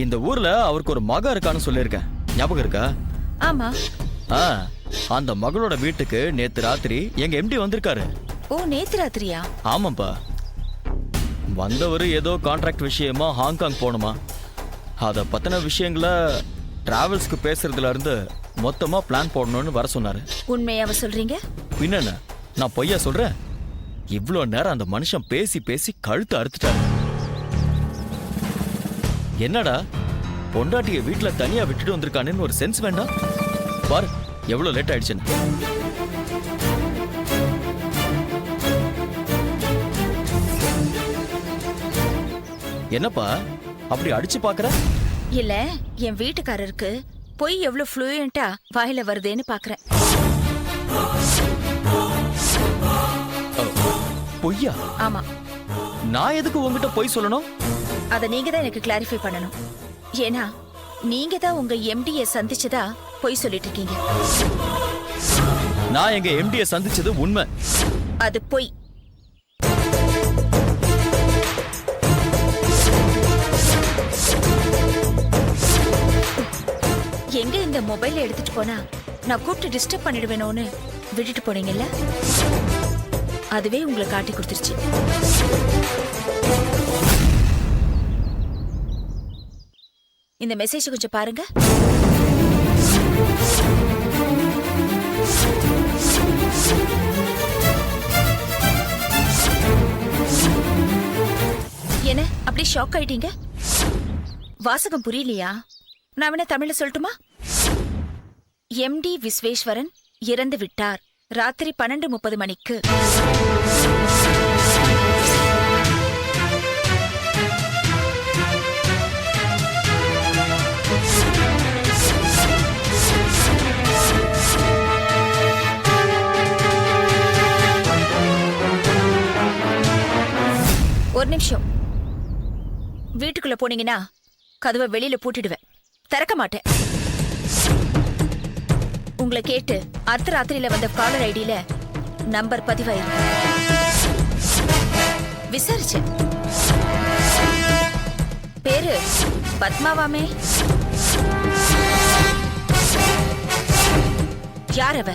இந்த ஊர்ல அவருக்கு ஒரு மக இருக்கான்னு சொல்லியிருக்கேன், ஞாபகம் இருக்கா? ஆமா. அந்த மகளோட வீட்டுக்கு நேத்து ராத்திரி எங்க எம்டி வந்திருக்காரு. ஓ, நேத்து ராத்திரியா? ஆமாப்பா. வந்தவர் ஏதோ கான்ட்ராக்ட் விஷயமா ஹாங்காங் போகணுமா, அதை பத்தின விஷயங்களை டிராவல்ஸ்க்கு பேசுறதுல இருந்து மொத்தமா பிளான் போடணும்னு வர சொன்னாரு. உண்மையாவ சொல்றீங்க? பின்ன நான் பொய்யா சொல்றேன்? இவ்வளோ நேரம் அந்த மனுஷன் பேசி பேசி கழுத்து அறுத்துட்டாரு. என்னடா பொண்டாட்டிய வீட்டுல தனியா விட்டுட்டு வந்திருக்கானேன்னு ஒரு சென்ஸ் வேண்டாம்? பாரு எவ்வளவு லேட் ஆயிடுச்சுன்னு. என்னப்பா அப்படி அடிச்சு பாக்குற? இல்ல, என் வீட்டுக்காரருக்கு பொய் எவ்வளவு ஃப்ளூயண்டா வாயில வருதுன்னு பாக்குறேன். பொய்யா? ஆமா. நான் எதுக்கு உங்ககிட்ட பொய் சொல்லணும்? அத நீங்க தான் எனக்கு கிளாரிஃபை பண்ணணும். ஏன்னா நீங்க தான் உங்க எம்டியை சந்திச்சதா பொய் சொல்லிட்டு இருக்கீங்க. நான் எங்க எம்டியை சந்திச்சது உண்மை. அது பொய். எங்க இந்த மொபைல் எடுத்துட்டு போனா நான் கூப்பிட்டு டிஸ்டர்ப் பண்ணிடுவேனோன்னு விட்டுட்டு போனீங்கல்ல, அதுவே உங்களை காட்டி கொடுத்துருச்சு. இந்த மெசேஜ் கொஞ்சம் பாருங்க. என்ன அப்படி ஷாக் ஆயிட்டீங்க? வாசகம் புரியலையா? நான் வேணா தமிழ்ல சொல்லட்டுமா? எம்டி விஸ்வேஸ்வரன் இறந்து விட்டார் ராத்திரி 12:30 மணிக்கு. ஒரு நிமிஷம். வீட்டுக்குள்ள போனீங்கன்னா கதவை வெளியில பூட்டிடுவேன், திறக்க மாட்டேன். உங்களை கேட்டு அர்த்தராத்திரியில வந்த காலர் ஐடியில நம்பர் பதிவாயிருக்கு. விசாரிச்சேன். பேரு பத்மாவாமே. யார் அவ?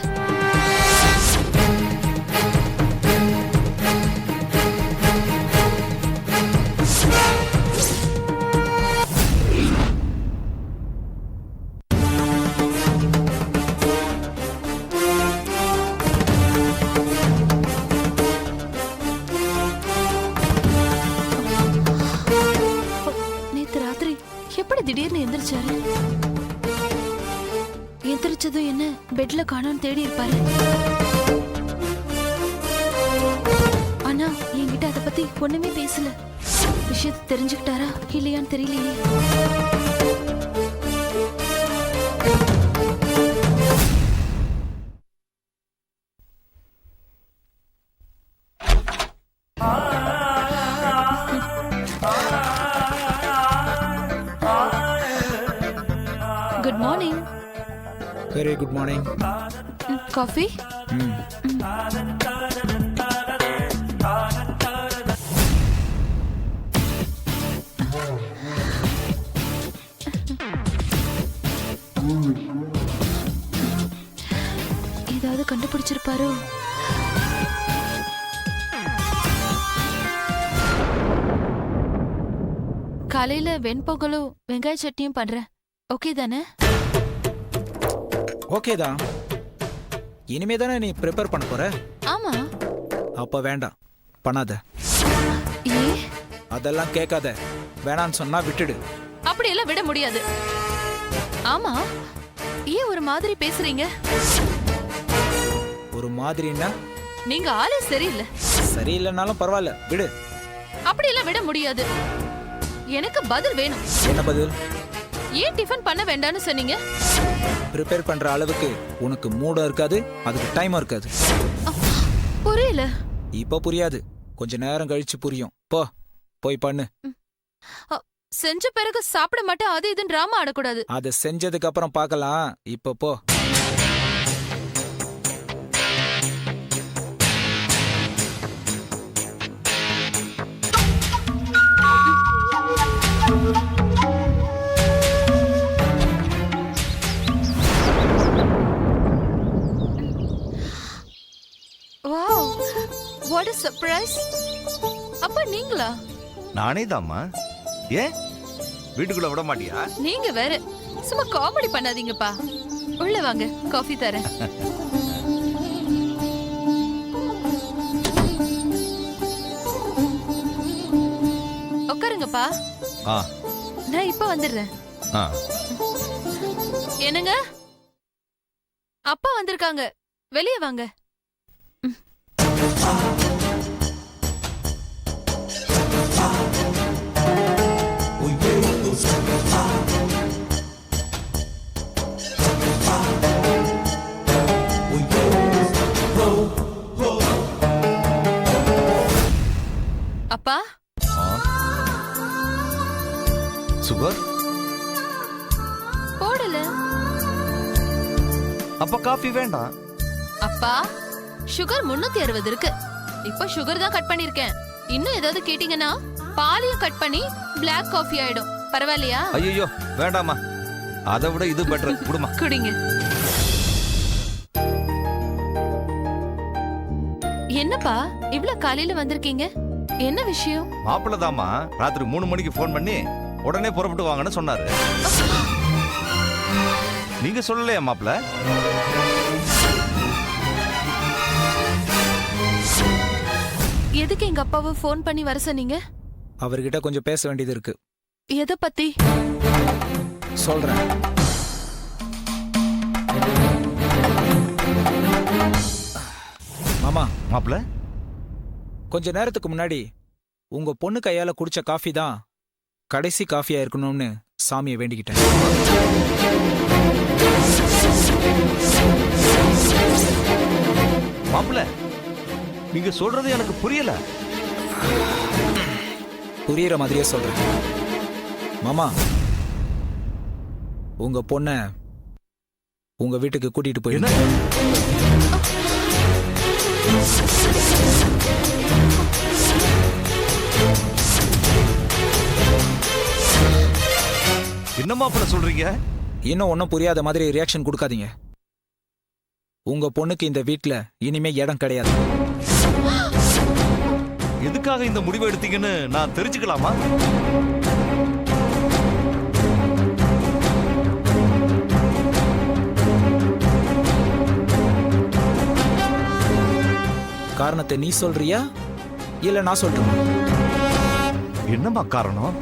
திடீர்னு எந்திரிச்சாரு. எந்திரிச்சதும் என்ன பெட்ல காணோன்னு தேடி இருப்பாரு. ஆனா என்கிட்ட அத பத்தி ஒண்ணுமே பேசல. விஷயத்தை தெரிஞ்சுக்கிட்டாரா இல்லையான்னு தெரியலையே. Good morning. Very good morning. Coffee? ஏதாவது கண்டுபிடிச்சிருப்பாரோ? காலையில வெண்பொங்கலும் வெங்காய சட்னியும் பண்றேன். ஓகே தானே? ஓகே தான். இனிமே தானே நீ ப்ரிப்பேர் பண்ண போற? ஆமா. அப்ப வேண்டாம், பண்ணாத. ஏ? அதெல்லாம் கேட்காத. வேணான்னு சொன்னா விட்டுடு. அப்படியெல்லாம் விட முடியாது. ஆமா, ஏன் ஒரு மாதிரி பேசுறீங்க? ஒரு மாதிரின்னா? நீங்க ஆளே சரியில்லை. சரியில்லைனாலும் பரவாயில்ல, விடு. அப்படியெல்லாம் விட முடியாது. எனக்கு பதில் வேணும். என்ன பதில்? ஏன் டிஃபன் பண்ண வேண்டாம்னு சொன்னீங்க? ப்ரிப்பேர் பண்ற அளவுக்கு உனக்கு மூடும் இருக்காது, அதுக்கு டைமும் இருக்காது. புரியல. இப்ப புரியாது, கொஞ்ச நேரம் கழிச்சு புரியும். போய் பண்ணு. செஞ்ச பிறகு சாப்பிட மாட்டேன், அது இதுன்னு டிராமா ஆடக்கூடாது. அதை செஞ்சதுக்கு அப்புறம் பார்க்கலாம். இப்ப போ. சர்ப்ரைஸ். அப்பா நீங்களா? நானே தாம்மா. ஏன் வீட்டுக்குள்ள விட மாட்டியா? நீங்க வேற சும்மா காமெடி பண்ணாதீங்கப்பா. உள்ள வாங்க, காஃபி தரேன். உட்காருங்கப்பா. ஆ நான் இப்ப வந்துடுறேன். ஆ என்னங்க? அப்பா வந்திருக்காங்க, வெளியே வாங்க. அப்பா சுகர் போடல. அப்ப காஃபி வேண்டாம். அப்பா சுகர் 360 இருக்கு. இப்ப சுகர் தான் கட் பண்ணிருக்கேன். இன்னும் ஏதாவது கேட்டீங்கன்னா பாலையும் கட் பண்ணி பிளாக் காஃபி ஆயிடும். பரவாயில்லையா? ஐயோ வேண்டாமா, அதை விட இது பெட்டர். குடுமா. குடிங்க. என்னப்பா இவ்ளோ காலையில வந்திருக்கீங்க? என்ன விஷயம்? மாப்பிள்ள தாமா ராத்திரி 3 மணிக்கு போன் பண்ணி உடனே புறப்பட்டு வாங்கன்னு சொன்னாரு. நீங்க சொல்லலையா மாப்பிள்ள? எதுக்கு எங்க அப்பாவை ஃபோன் பண்ணி வர சொன்னீங்க? அவர்கிட்ட கொஞ்சம் பேச வேண்டியது இருக்கு. எதை பத்தி? சொல்றேன். மாமா, மாப்பிள்ள கொஞ்ச நேரத்துக்கு முன்னாடி உங்க பொண்ணு கையால குடிச்ச காஃபி தான் கடைசி காஃபியா இருக்கணும்னு சாமியை வேண்டிக்கிட்டேன். மாப்பிள்ள நீங்க சொல்றது எனக்கு புரியல. புரியுற மாதிரியே சொல்றேன். மாமா, உங்க பொண்ண உங்க வீட்டுக்கு கூட்டிட்டு போயிடுங்க. என்ன மாப்பிள்ள சொல்றீங்க? இன்னும் ஒன்னும் புரியாத மாதிரி ரியாக்ஷன் கொடுக்காதீங்க. உங்க பொண்ணுக்கு இந்த வீட்ல இனிமே இடம் கிடையாது. எதுக்காக இந்த முடிவு எடுத்தீங்கன்னு நான் தெரிஞ்சுக்கலாமா? காரணத்தை நீ சொல்றியா இல்ல நான் சொல்றேன்? என்னம்மா காரணம்?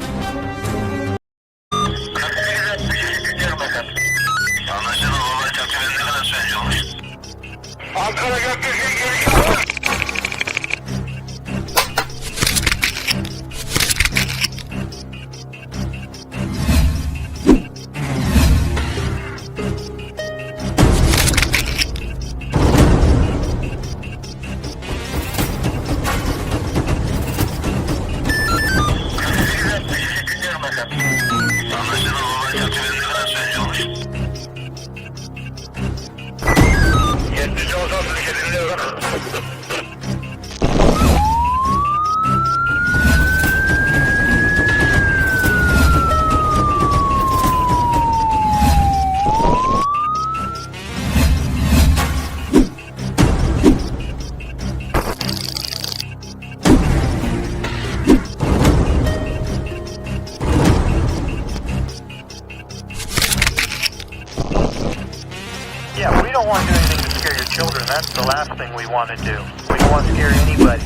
Yeah, we don't want to do anything to scare your children. That's the last thing we want to do. We don't want to scare anybody.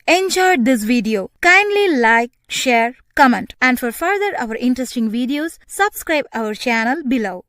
enjoyed this video. Kindly like, share, comment, and for further our interesting videos, subscribe our channel below.